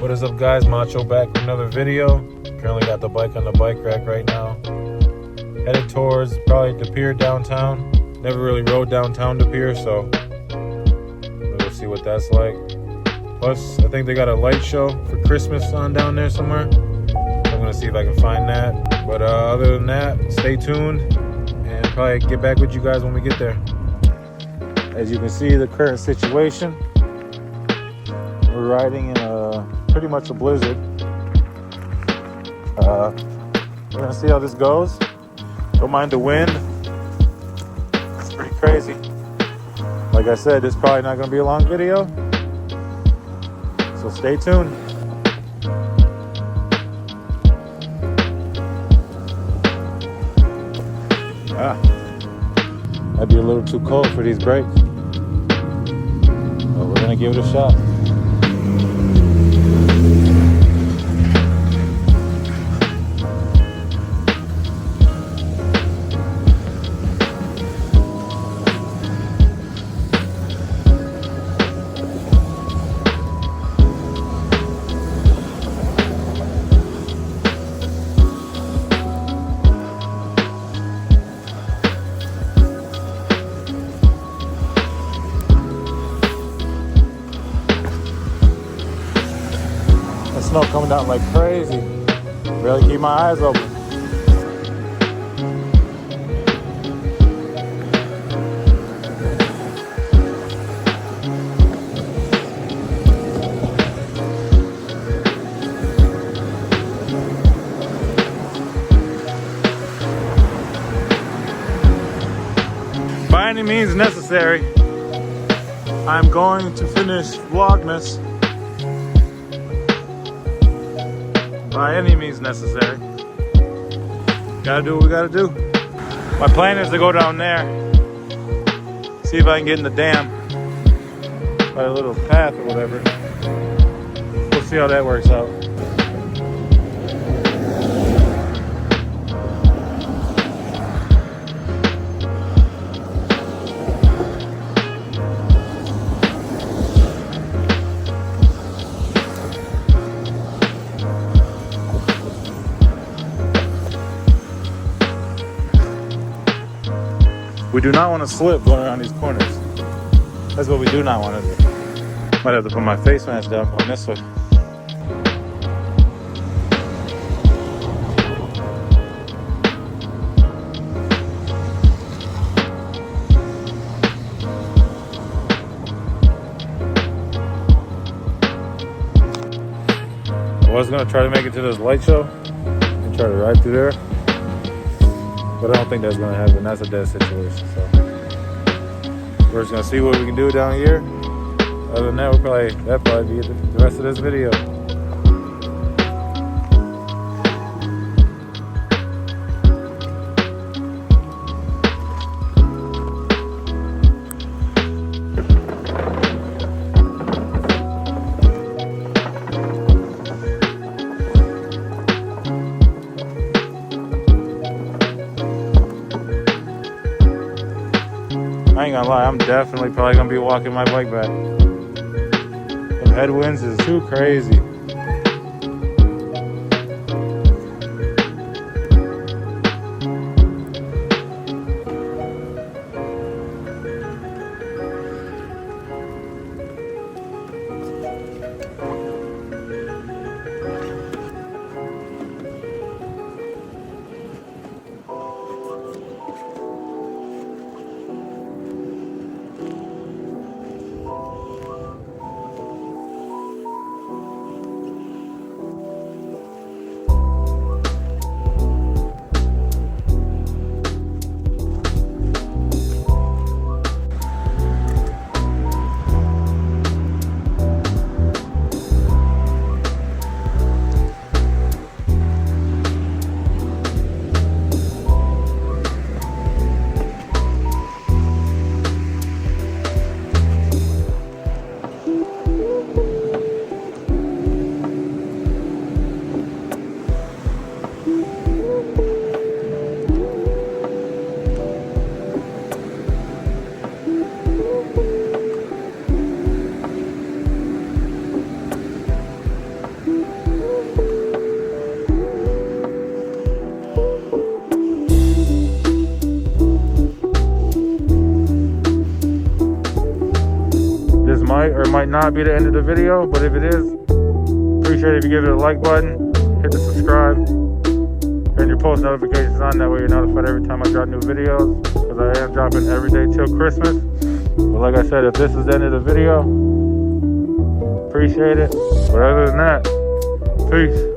What is up, guys? Macho back with another video. Currently got the bike on the bike rack right now. Headed towards probably De Pere downtown. Never really rode downtown De Pere, so we'll see what that's like. Plus, I think they got a light show for Christmas on down there somewhere. I'm gonna see if I can find that. But other than that, stay tuned and probably get back with you guys when we get there. As you can see, the current situation, we're riding in pretty much a blizzard. We're gonna see how this goes. Don't mind the wind. It's pretty crazy. Like I said, this is probably not gonna be a long video, so stay tuned. Might be a little too cold for these brakes, but we're gonna give it a shot. Snow coming down like crazy. Barely keep my eyes open. By any means necessary, I'm going to finish Vlogmas. By any means necessary. Gotta do what we gotta do. My plan is to go down there, see if I can get in the dam by a little path or whatever. We'll see how that works out. We do not want to slip going around these corners. That's what we do not want to do. Might have to put my face mask down going this way. I was going to try to make it to this light show and try to ride through there, but I don't think that's gonna happen. That's a dead situation. So we're just gonna see what we can do down here. Other than that, that'll probably be the rest of this video. I ain't gonna lie, I'm definitely probably gonna be walking my bike back. The headwinds is too crazy. it might not be the end of the video, but if it is, appreciate it if you give it a like button, hit the subscribe, and your post notifications on. That way you're notified every time I drop new videos, because I am dropping every day till Christmas. But like I said, if this is the end of the video, appreciate it. But other than that, peace.